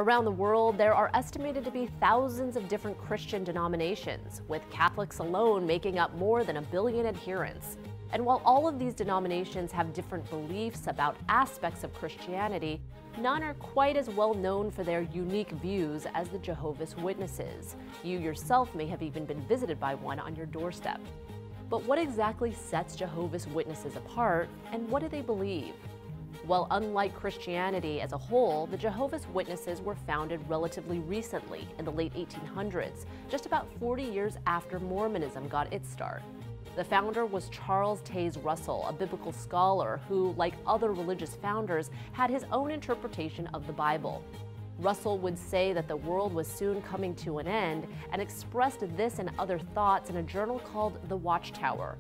Around the world, there are estimated to be thousands of different Christian denominations, with Catholics alone making up more than 1 billion adherents. And while all of these denominations have different beliefs about aspects of Christianity, none are quite as well known for their unique views as the Jehovah's Witnesses. You yourself may have even been visited by one on your doorstep. But what exactly sets Jehovah's Witnesses apart, and what do they believe? Well, unlike Christianity as a whole, the Jehovah's Witnesses were founded relatively recently, in the late 1800s, just about 40 years after Mormonism got its start. The founder was Charles Taze Russell, a biblical scholar who, like other religious founders, had his own interpretation of the Bible. Russell would say that the world was soon coming to an end and expressed this and other thoughts in a journal called The Watchtower.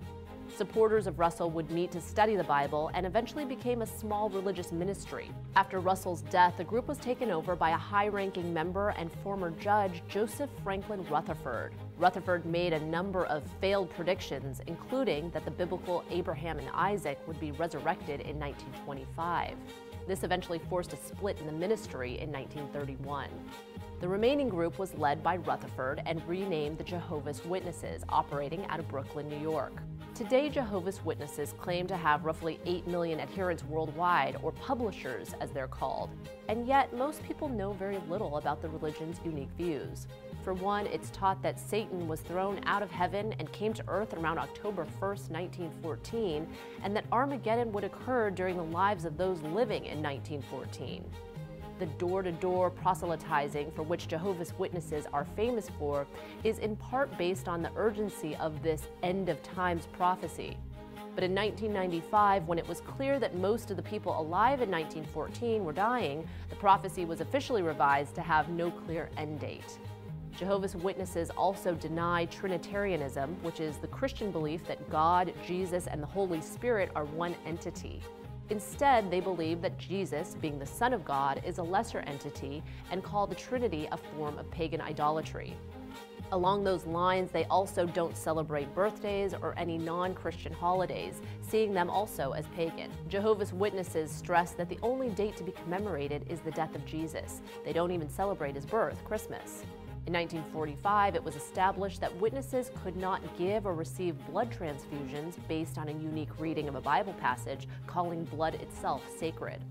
Supporters of Russell would meet to study the Bible and eventually became a small religious ministry. After Russell's death, the group was taken over by a high-ranking member and former judge, Joseph Franklin Rutherford. Rutherford made a number of failed predictions, including that the biblical Abraham and Isaac would be resurrected in 1925. This eventually forced a split in the ministry in 1931. The remaining group was led by Rutherford and renamed the Jehovah's Witnesses, operating out of Brooklyn, New York. Today, Jehovah's Witnesses claim to have roughly 8 million adherents worldwide, or publishers as they're called, and yet most people know very little about the religion's unique views. For one, it's taught that Satan was thrown out of heaven and came to earth around October 1st, 1914, and that Armageddon would occur during the lives of those living in 1914. The door-to-door proselytizing for which Jehovah's Witnesses are famous for is in part based on the urgency of this end-of-times prophecy. But in 1995, when it was clear that most of the people alive in 1914 were dying, the prophecy was officially revised to have no clear end date. Jehovah's Witnesses also deny Trinitarianism, which is the Christian belief that God, Jesus, and the Holy Spirit are one entity. Instead, they believe that Jesus, being the Son of God, is a lesser entity and call the Trinity a form of pagan idolatry. Along those lines, they also don't celebrate birthdays or any non-Christian holidays, seeing them also as pagan. Jehovah's Witnesses stress that the only date to be commemorated is the death of Jesus. They don't even celebrate his birth, Christmas. In 1945, it was established that witnesses could not give or receive blood transfusions based on a unique reading of a Bible passage, calling blood itself sacred.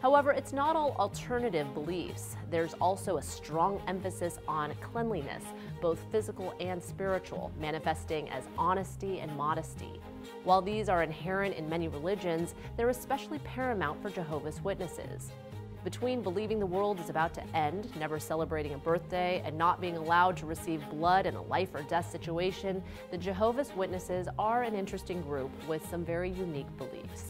However, it's not all alternative beliefs. There's also a strong emphasis on cleanliness, both physical and spiritual, manifesting as honesty and modesty. While these are inherent in many religions, they're especially paramount for Jehovah's Witnesses. Between believing the world is about to end, never celebrating a birthday, and not being allowed to receive blood in a life or death situation, the Jehovah's Witnesses are an interesting group with some very unique beliefs.